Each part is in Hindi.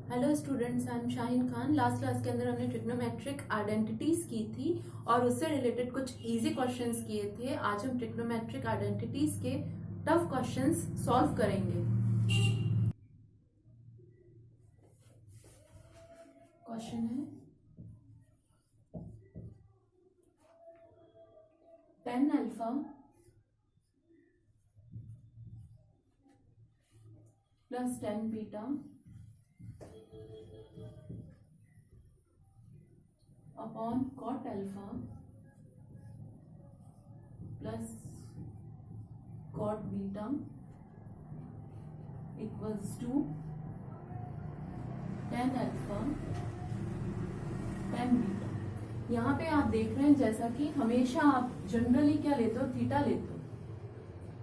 Hello students, I am Shaheen Khan. Last class के अंदर हमने ट्रिग्नोमेट्रिक आइडेंटिटीज की थी और उससे रिलेटेड कुछ इजी क्वेश्चंस किए थे। आज हम ट्रिग्नोमेट्रिक आइडेंटिटीज के टफ क्वेश्चंस सॉल्व करेंगे। क्वेश्चन है 10 alpha plus 10 beta upon cot alpha plus cot beta equals to 10 alpha 10 beta. यहाँ पे आप देख रहे हैं जैसा कि हमेशा आप जनरली क्या लेते हो, थीटा लेते हो,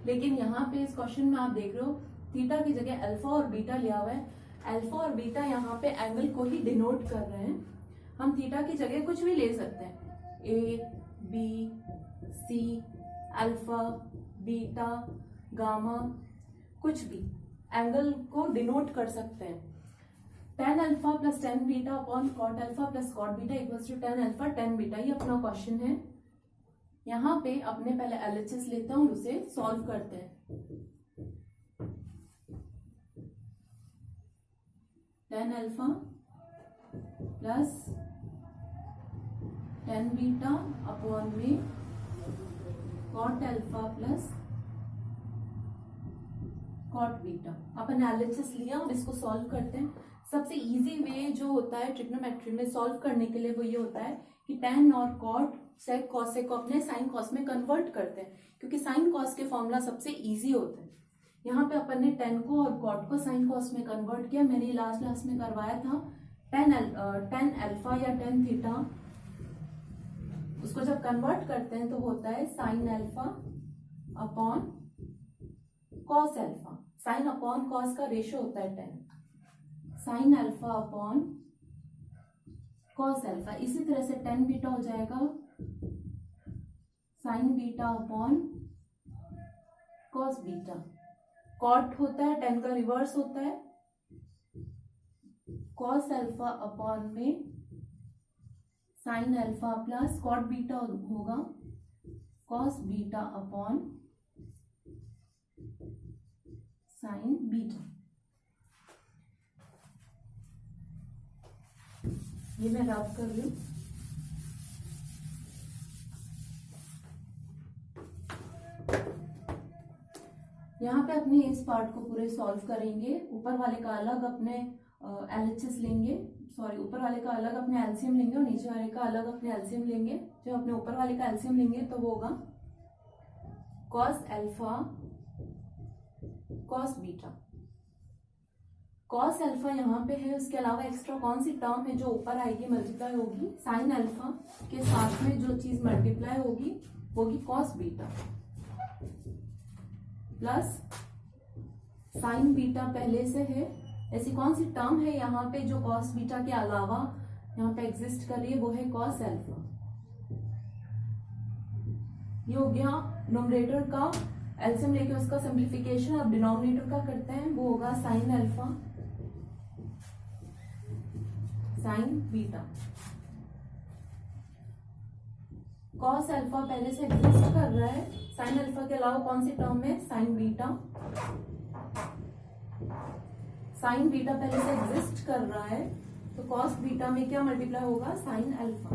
लेकिन यहाँ पे इस क्वेश्चन में आप देख रहे हो थीटा की जगह अल्फा और बीटा लिया हुआ है। अल्फा और बीटा यहाँ पे एंगल को ही डिनोट कर रहे हैं। हम थीटा की जगह कुछ भी ले सकते हैं, A B C alpha beta gamma, कुछ भी एंगल को डिनोट कर सकते हैं। 10 alpha plus 10 beta upon cot alpha plus cot beta equals to 10 alpha 10 beta. ये अपना क्वेश्चन है। यहाँ पे अपने पहले एलएचएस लेते हैं और उसे सॉल्व करते हैं। 10 अल्फा प्लस 10 बीटा अपॉन में cot alpha plus cot beta. अपन एलएचएस लिया और इसको सॉल्व करते हैं। सबसे इजी वे जो होता है ट्रिग्नोमेट्री में सॉल्व करने के लिए वो ये होता है कि tan और कॉट सेक कॉसेक को अपने साइन कॉस में कन्वर्ट करते हैं, क्योंकि साइन कॉस के फॉर्मूला सबसे इजी होते हैं। यहाँ पे अपन ने tan को और कॉट को साइन कॉस में कन्वर्ट किया। मैंने लास्ट क्लास में करवाया था। tan अल्फा या tan थीटा, उसको जब कन्वर्ट करते हैं तो होता है sine alpha upon cos alpha. Sine upon cos का रेशियो होता है 10। Sine alpha upon cos alpha. इसी तरह से 10 बीटा हो जाएगा sine beta upon cos beta. Cot होता है 10 का रिवर्स होता है, कॉस अल्फा अपॉन में sine alpha plus cot beta होगा cos beta upon sine beta. ये मैं रब कर लूं। यहाँ पे अपने इस पार्ट को पूरे सॉल्व करेंगे। ऊपर वाले का अलग अपने एलएचएस लेंगे, सॉरी ऊपर वाले का अलग अपने एलसीएम लेंगे और नीचे वाले का अलग अपने एलसीएम लेंगे। जब अपने ऊपर वाले का एलसीएम लेंगे तो वो होगा cos alpha cos beta. Cos alpha यहाँ पे है, उसके अलावा एक्स्ट्रा कौन सी टर्म है जो ऊपर आएगी, मल्टीप्लाई होगी। साइन अल्फा के साथ में जो चीज मल्टीप्लाई होगी cos beta plus sign beta पहले से है। ऐसी कौन सी टर्म है यहाँ पे जो कॉस बीटा के अलावा यहाँ पे एग्जिस्ट कर रही है, वो है कॉस अल्फा। ये हो गया नोमरेटर का एलसीएम लेके उसका सिंप्लीफिकेशन। अब डिनोमिनेटर का करते हैं, वो होगा sine alpha sign beta. Cos alpha पहले से एग्जिस्ट कर रहा है। साइन अल्फा के अलावा कौन सी टर्म है, साइन बीटा। साइन बीटा पहले से एग्जिस्ट कर रहा है तो कॉस बीटा में क्या मल्टीप्लाई होगा, साइन अल्फा।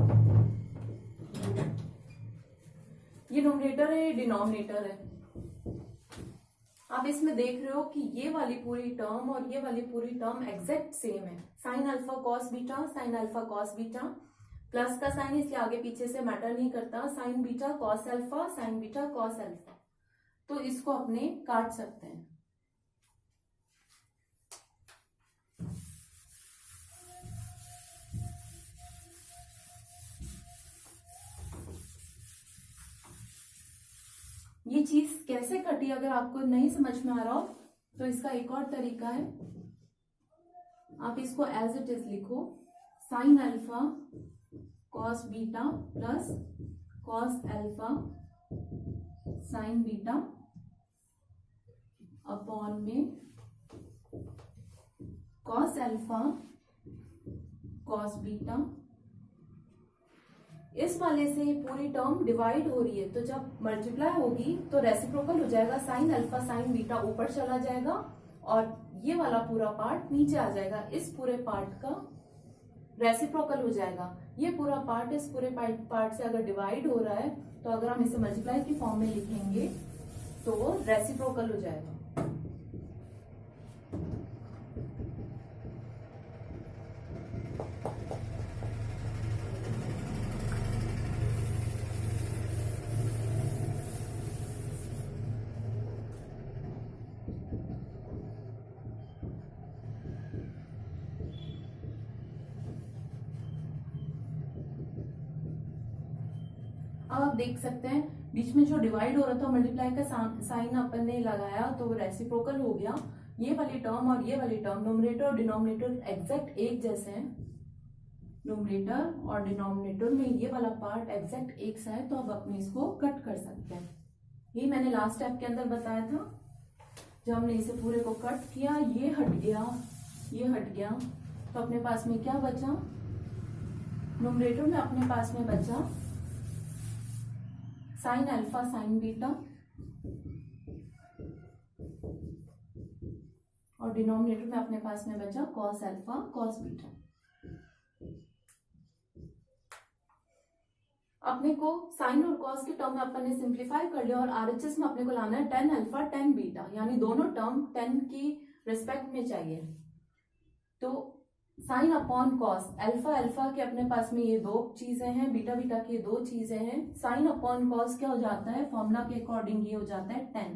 ये नोमिनेटर है, ये डिनोमिनेटर है। आप इसमें देख रहे हो कि ये वाली पूरी टर्म और ये वाली पूरी टर्म एग्जैक्ट सेम है। Sine alpha cos beta, sine alpha cos beta, plus का साइन इसलिए आगे पीछे से मैटर नहीं करता। Sign beta cos alpha, sign beta cos alpha. तो इसको अपने काट सकते हैं। ये चीज कैसे कटी, अगर आपको नहीं समझ में आ रहा हो तो इसका एक और तरीका है। आप इसको एज इट इज लिखो, sine alpha cos beta plus cos alpha sign beta upon में कॉस अल्फा कॉस बीटा। इस वाले से पूरी टर्म डिवाइड हो रही है, तो जब मल्टीप्लाई होगी तो रेसिप्रोकल हो जाएगा, साइन अल्फा साइन बीटा ऊपर चला जाएगा और ये वाला पूरा पार्ट नीचे आ जाएगा। इस पूरे पार्ट का रेसिप्रोकल हो जाएगा। ये पूरा पार्ट इस पूरे पार्ट से अगर डिवाइड हो रहा है तो अगर हम इसे मल्टीप्लाई की फॉर्म में लिखेंगे तो वो रेसिप्रोकल हो जाएगा। अब आप देख सकते हैं बीच में जो डिवाइड हो रहा था मल्टीप्लाई का साइन अपन ने लगाया तो वो रेसिप्रोकल हो गया। ये वाली टर्म और ये वाली टर्म नोमिनेटर और डिनोमिनेटर एग्जैक्ट एक जैसे हैं। नोमिनेटर और डिनोमिनेटर में ये वाला पार्ट एग्जैक्ट एक सा है, तो अब अपने इसको कट कर सकते हैं। ये मैंने लास्ट स्टेप के अंदर बताया था। जब हमने इसे पूरे को कट किया, ये हट गया, ये हट गया, तो अपने पास में क्या बचा? नोमिनेटर में अपने पास में बचा साइन अल्फा साइन बीटा और डिनोमिनेटर में अपने पास में बचा कॉस अल्फा कॉस बीटा। अपने को साइन और कॉस के टर्म में अपन ने सिंप्लीफाई कर लिया और आरएचएस में अपने को लाना है टेन अल्फा टेन बीटा, यानी दोनों टर्म टेन की रिस्पेक्ट में चाहिए। तो sign upon cos, alpha alpha के अपने पास में ये दो चीजें हैं, बीटा बीटा की दो चीजें हैं। साइन अपॉन कॉस क्या हो जाता है? फॉर्मूला के अकॉर्डिंग ये हो जाता है टेन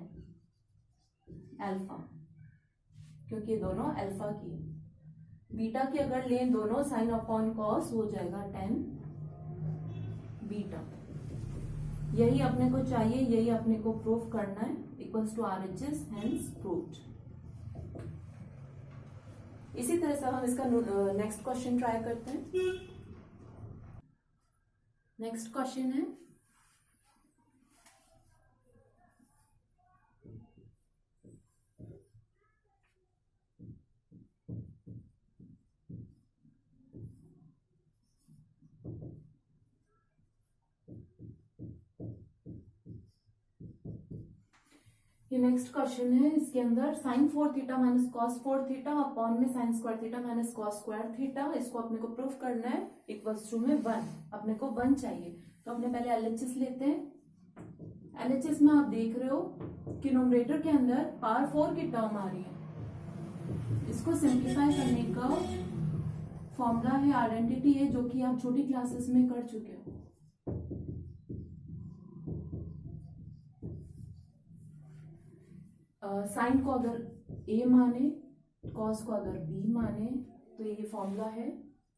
अल्फा, क्योंकि दोनों अल्फा की। बीटा की अगर लें दोनों साइन अपॉन कॉस हो जाएगा टेन बीटा। यही अपने को चाहिए, यही अपने को प्रूफ करना है। Equals to RHS, hence proved. इसी तरह से हम इसका नेक्स्ट क्वेश्चन ट्राई करते हैं। नेक्स्ट क्वेश्चन है ये नेक्स्ट क्वेश्चन है। इसके अंदर sine 4 theta minus cos 4 theta upon में sine square theta minus cos square theta, इसको अपने को प्रूफ करना है। इक्वल्स टू में 1, अपने को 1 चाहिए। तो अपने पहले एलएचएस लेते हैं। एलएचएस में आप देख रहे हो कि नोमिनेटर के अंदर पावर 4 की टर्म आ रही है। इसको सिंप्लीफाई करने का फॉर्मूला है, आइडेंटिटी है, जो कि आप छोटी क्लासेस में कर चुके हो। साइन को अगर a माने, कॉस को अगर b माने, तो ये फॉर्मूला है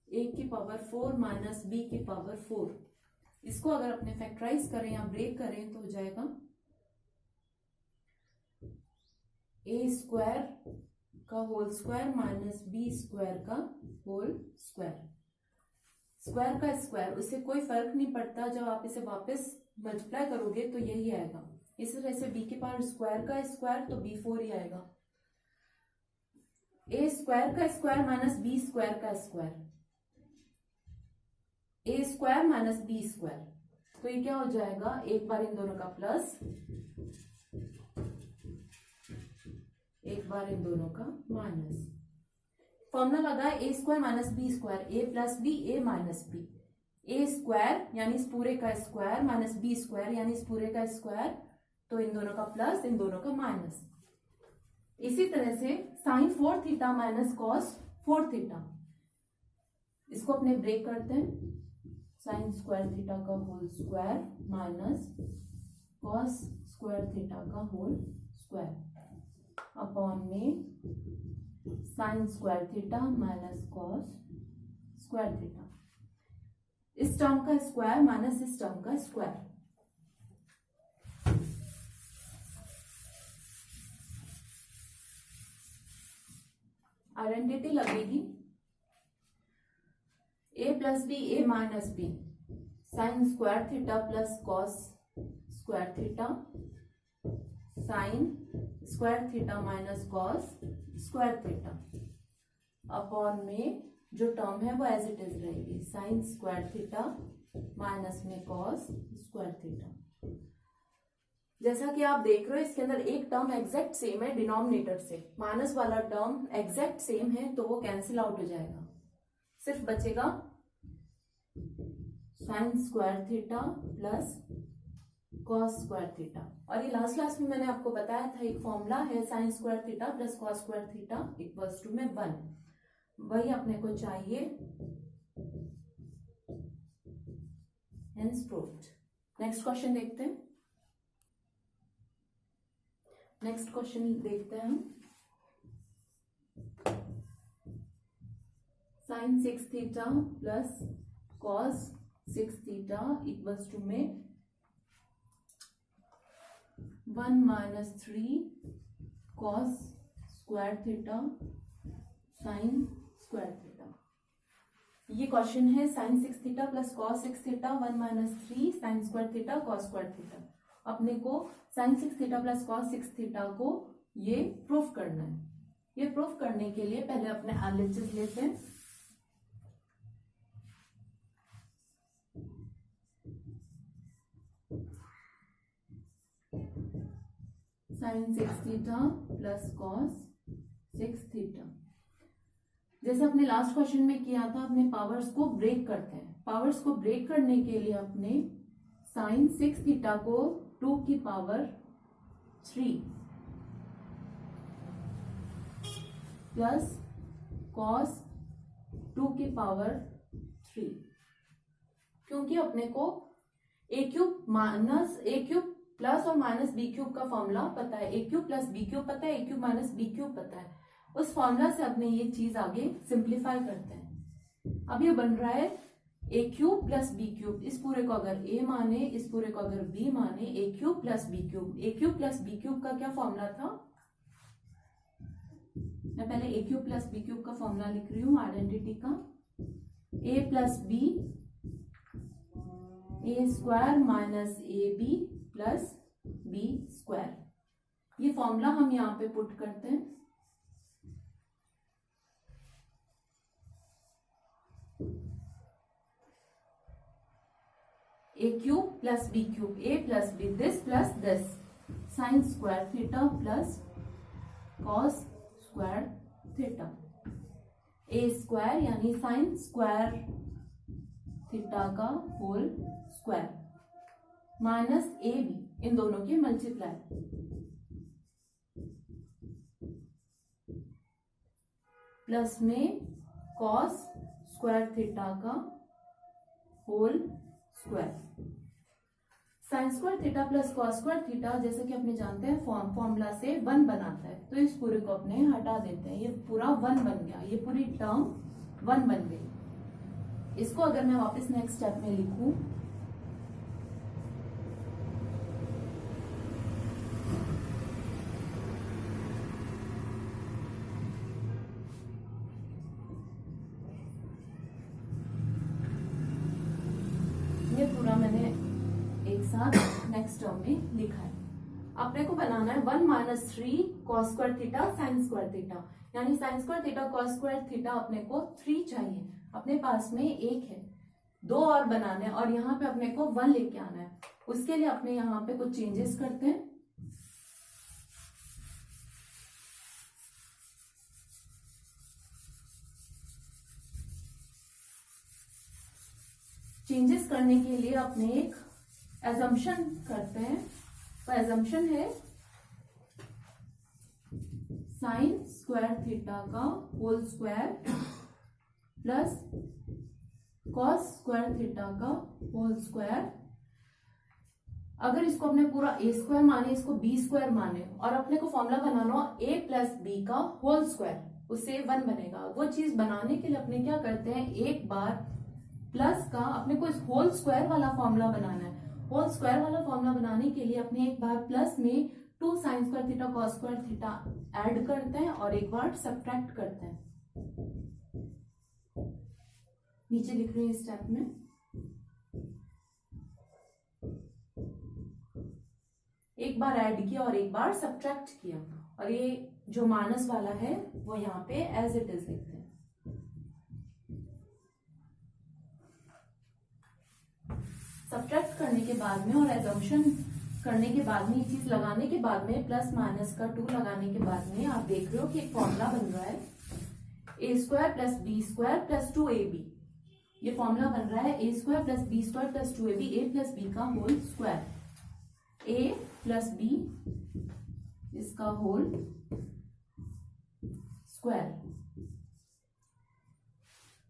a की पावर 4 माइनस b की पावर 4। इसको अगर अपने फैक्टराइज करें या ब्रेक करें तो हो जाएगा a स्क्वायर का whole square minus b square का होल स्क्वायर। स्क्वायर का स्क्वायर, उससे कोई फर्क नहीं पड़ता। जब आप इसे वापस मल्टीप्लाई करोगे तो यही आएगा। इस तरह से b के पावर स्क्वायर का स्क्वायर तो b4 ही आएगा। a स्क्वायर का स्क्वायर माइनस b स्क्वायर का square, a square minus b square, तो ये क्या हो जाएगा? एक बार इन दोनों का प्लस, एक बार इन दोनों का माइनस। फॉर्मूला लगा है a square minus b square, a plus b a minus b। a square यानी इस पूरे का स्क्वायर माइनस b स्क्वायर यानी इस पूरे का स्क्वायर, तो इन दोनों का प्लस इन दोनों का माइनस। इसी तरह से sine 4 theta minus cos 4 theta, इसको अपने ब्रेक करते हैं। साइन स्क्वायर थीटा का whole square minus cos square theta का होल स्क्वायर अपॉन में sine square theta minus cos square theta. इस टर्म का स्क्वायर माइनस इस टर्म का स्क्वायर। आइडेंटिटी लगेगी a plus B a minus B, sine square theta plus cos square theta, sine square theta minus cos square theta upon में जो टर्म है वो एज इट इज रहेगी, साइन स्क्वायर थीटा माइनस में कॉस स्क्वायर थीटा। जैसा कि आप देख रहे हो इसके अंदर एक टर्म एग्जैक्ट सेम है डिनोमिनेटर से, माइनस वाला टर्म एग्जैक्ट सेम है तो वो कैंसिल आउट हो जाएगा, सिर्फ बचेगा sine square theta plus cos square theta. और ये लास्ट में मैंने आपको बताया था एक फॉर्मूला है sine square theta plus cos square theta equals to में 1, वही अपने को चाहिए, हेंस प्रूव्ड। नेक्स्ट क्वेश्चन देखते हैं। नेक्स्ट क्वेश्चन देखते हैं हम। Sine 6 theta plus cos 6 theta equals to में 1 minus 3 cos square theta sine square theta. ये क्वेश्चन है sine 6 theta plus cos 6 theta 1 minus 3 sine square theta cos square theta. अपने को sine 6 theta plus cos 6 theta को ये प्रूफ करना है। ये प्रूफ करने के लिए पहले अपने एलएचएस लेते हैं। Sine 6 theta plus cos 6 theta, जैसे अपने लास्ट क्वेश्चन में किया था, अपने पावर्स को ब्रेक करते हैं। पावर्स को ब्रेक करने के लिए अपने साइन 6 थीटा को 2 की पावर 3 प्लस कॉस 2 की पावर 3, क्योंकि अपने को ए क्यूब माइनस ए क्यूब प्लस और माइनस बी क्यूब का फॉर्मूला पता है, ए क्यूब प्लस बी क्यूब पता है, ए क्यूब माइनस बी क्यूब पता है। उस फॉर्मूला से अपने ये चीज आगे सिंप्लीफाई करते हैं। अब ये बन रहा है ए क्यूब प्लस बी क्यूब, इस पूरे को अगर ए माने, इस पूरे को अगर बी माने, A cube plus B cube. A cube plus B cube का क्या फॉर्मूला था? मैं पहले A cube plus B cube का फॉर्मूला लिख रही हूँ आइडेंटिटी का। A plus B A square minus A B plus B square. ये फॉर्मूला हम यहाँ पे पुट करते हैं। A cube plus B cube, A plus B, this plus this, sine square theta plus cos square theta. A square यानी साइन स्क्वायर थीटा का whole square minus A B, इन दोनों के मल्टीप्लाई, प्लस में कॉस स्क्वायर थीटा का whole square. Sine square theta plus cos square theta जैसे कि अपने जानते हैं फॉर्मूला से 1 बनाता है, तो इस पूरे को अपने हटा देते हैं। ये पूरा 1 बन गया, ये पूरी टर्म 1 बन गई। इसको अगर मैं वापस नेक्स्ट स्टेप में लिखूं, ये पूरा मैंने एक साथ नेक्स्ट टर्म में लिखा है। अपने को बनाना है 1 minus 3 cos square theta sine square theta, यानी sine square theta cos square theta अपने को 3 चाहिए, अपने पास में 1 है, 2 और बनाने और यहाँ पे अपने को 1 लेके आना है। उसके लिए अपने यहाँ पे कुछ चेंजेस करते हैं। चेंजेस करने के लिए अपने एक एजम्पशन करते हैं। तो एजम्पशन है साइन स्क्वायर थीटा का whole square plus cos square theta का होल स्क्वायर। अगर इसको अपने पूरा ए स्क्वायर माने, इसको बी स्क्वायर माने और अपने को फॉर्मूला बनाना हो ए प्लस बी का होल स्क्वायर, उससे 1 बनेगा। वो चीज बनाने के लिए अपने क्या करते हैं, एक बार प्लस का अपने को इस होल स्क्वायर वाला फॉर्मूला बनाना है। होल स्क्वायर वाला फॉर्मूला बनाने के लिए अपने एक बार प्लस में 2 sign square theta cos square theta add करते हैं और एक बार सब्ट्रैक्ट करते हैं। नीचे लिख रही हूँ इस स्टेप में, एक बार ऐड किया और एक बार सब्ट्रैक्ट किया, और ये जो माइनस वाला है वो यहाँ पे एज इट इज लिखते हैं। करने के बाद में और एजम्पशन करने के बाद में, ये चीज लगाने के बाद में, प्लस माइनस का 2 लगाने के बाद में आप देख रहे हो कि एक फॉर्मूला बन रहा है A square plus B square plus 2ab। ये फॉर्मूला बन रहा है A square plus B square plus 2ab, A plus B का whole square, A plus B इसका होल स्क्वायर।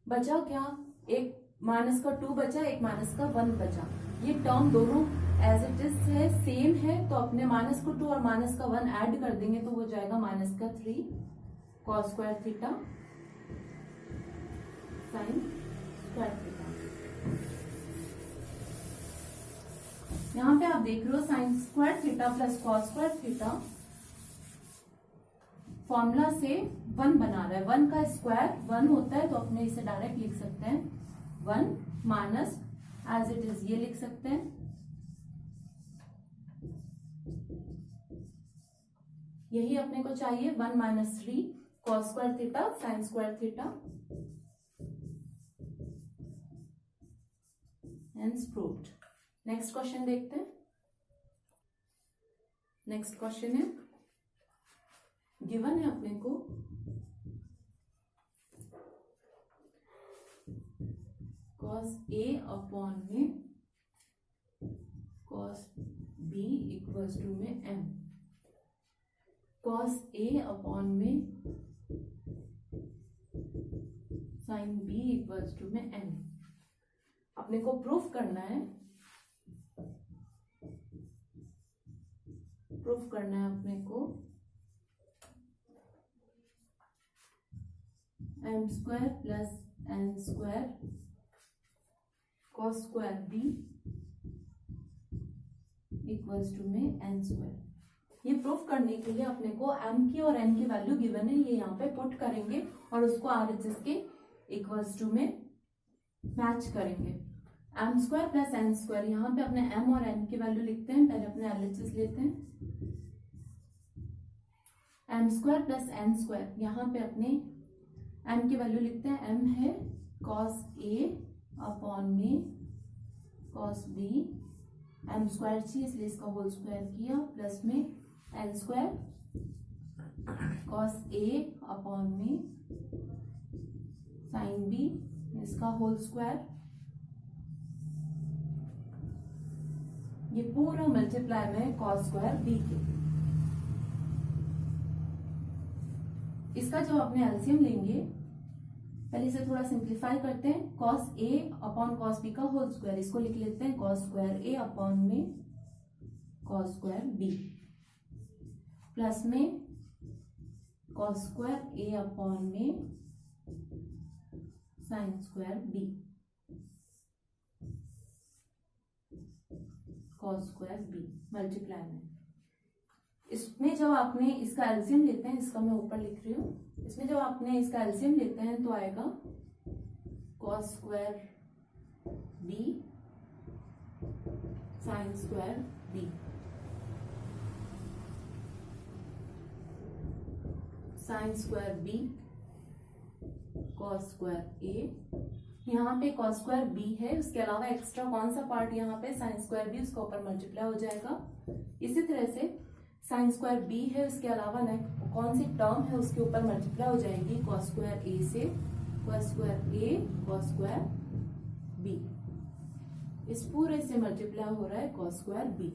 बचा क्या, एक माइनस का 2 बचा, एक माइनस का 1 बचा। ये टर्म दोनों एज इट इज है, सेम है, तो अपने माइनस को 2 और माइनस का 1 ऐड कर देंगे तो हो जाएगा माइनस का 3 cos square theta sine square theta. यहां पे आप देख रहे हो sine square theta plus cos square theta formula से 1 बना रहा है। 1 का स्क्वायर 1 होता है, तो अपने इसे डायरेक्ट लिख सकते हैं 1 माइनस एज इट इज ये लिख सकते हैं, यही अपने को चाहिए 1 minus 3 cos square theta sine square theta. Hence proved. Next question देखते हैं। नेक्स्ट क्वेश्चन है, गिवन है अपने को कॉस ए अपॉन में कॉस बी इक्वल्स टू में एम, कॉस ए अपॉन में साइन बी इक्वल्स टू में एन। अपने को प्रूफ करना है, प्रूफ करना है अपने को M square plus N square cos square B equals to में एन स्क्वायर। ये प्रूफ करने के लिए अपने को m की और n की वैल्यू गिवन है, ये यहाँ पे पुट करेंगे और उसको RHS के इक्वल्स टू में मैच करेंगे। m square plus N square, यहाँ पे अपने m और n की वैल्यू लिखते हैं, पहले अपने LHS लेते हैं। m square plus N square, यहाँ पे अपने m की वैल्यू लिखते हैं, m है cos a अपॉन में cos b, m स्क्वायर चाहिए इसलिए इसका होल स्क्वायर किया, प्लस में N square cos A upon में साइन बी इसका होल स्क्वायर। ये पूरा मल्टीप्लाई में कॉस स्क्वायर बी के। इसका जो अपने एलसीएम लेंगे, पहले इसे थोड़ा सिंप्लीफाई करते हैं। Cos A upon cos B का होल स्क्वायर, इसको लिख लेते हैं कॉस स्क्वायर ए अपॉन में कॉस स्क्वायर बी, प्लस में कॉस स्क्वायर ए अपॉन में sine square B cos square B multiply में। इसमें जब आपने इसका एलसीएम लेते हैं, इसका मैं ऊपर लिख रही हूं, इसमें जब आपने इसका एलसीएम लेते हैं तो आएगा cos square B sine square B, sine square B cos square A. यहाँ पे कॉस स्क्वायर बी है, उसके अलावा एक्स्ट्रा कौन सा पार्ट यहाँ पे साइन स्क्वायर बी, उसका ऊपर मल्टीप्लाई हो जाएगा। इसी तरह से साइन स्क्वायर बी है, उसके अलावा कौन सी टर्म है उसके ऊपर मल्टीप्लाई हो जाएगी कॉस स्क्वायर ए से, cos square A cos square B, इस पूरे से मल्टीप्लाई हो रहा है कॉस स्क्वायर बी।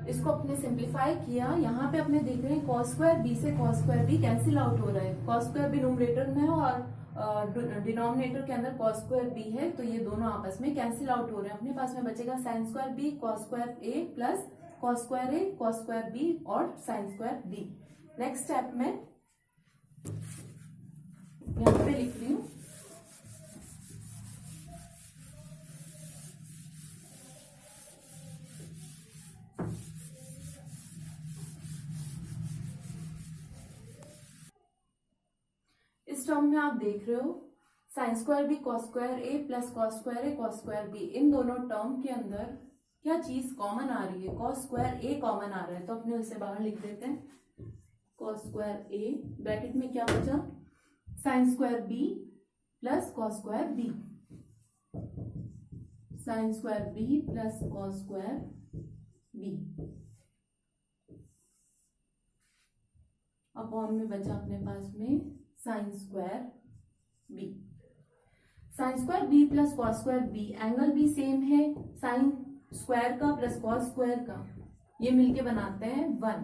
इसको अपने सिंप्लीफाई किया, यहाँ पे अपने देख रहे हैं कॉस स्क्वायर बी से cos square B cancel out हो रहा है, कॉस स्क्वायर बी न्यूमरेटर में है और डिनोमिनेटर के अंदर कॉस स्क्वायर बी है, तो ये दोनों आपस में कैंसिल आउट हो रहे हैं। अपने पास में बचेगा sine square B cos square A plus cos square A cos square B और sine square B. Next step में यहाँ पे लिख रही हूँ इस टर्म में आप देख रहे हो sine square B cos square A plus cos square A cos square B, इन दोनों टर्म के अंदर क्या चीज कॉमन आ रही है, कॉस स्क्वायर ए कॉमन आ रहा है, तो अपने उसे बाहर लिख देते हैं कॉस स्क्वायर ए, ब्रैकेट में क्या बचा sine square B plus cos square B, sine square B plus cos square B upon में बचा अपने पास में sine square B. Sine square B plus cos square B, angle भी सेम है, साइन स्क्वायर का प्लस कॉस स्क्वायर का, ये मिलके बनाते हैं 1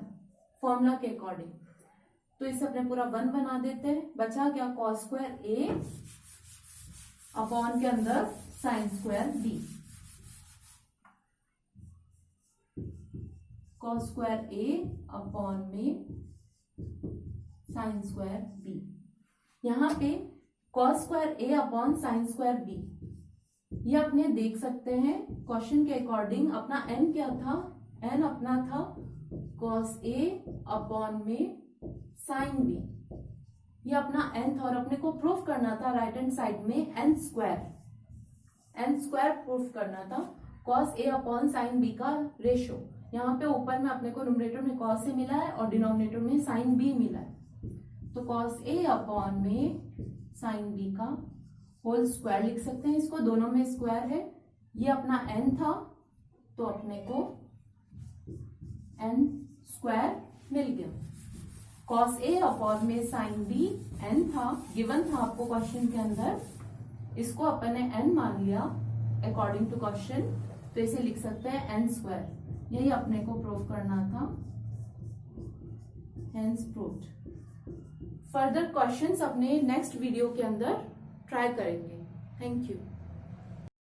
फॉर्मूला के अकॉर्डिंग। तो इसे अपने पूरा 1 बना देते हैं। बचा क्या, कॉस स्क्वायर ए अपॉन के अंदर sine square B, cos square A upon में साइन स्क्वायर बी। यहां पे cos square A upon sine square B, ये अपने देख सकते हैं क्वेश्चन के अकॉर्डिंग। अपना n क्या था, n अपना था कॉस ए अपॉन में साइन बी, ये अपना n था और अपने को प्रूफ करना था राइट हैंड साइड में n स्क्वायर प्रूफ करना था cos A upon sine B का रेशो। यहाँ पे ऊपर में अपने को न्यूमरेटर में कॉस ए मिला है और डिनोमिनेटर में साइन बी मिला है, तो कॉस ए अपॉन में साइन बी का होल स्क्वायर लिख सकते हैं इसको, दोनों में स्क्वायर है। ये अपना n था तो अपने को n स्क्वायर मिल गया। कॉस ए अपॉन में साइन बी n था, गिवन था आपको क्वेश्चन के अंदर, इसको अपन ने n मान लिया अकॉर्डिंग टू क्वेश्चन, तो इसे लिख सकते हैं n स्क्वायर। यही अपने को प्रूव करना था, हेंस प्रूव्ड। फर्दर क्वेश्चंस अपने नेक्स्ट वीडियो के अंदर ट्राई करेंगे। Thank you.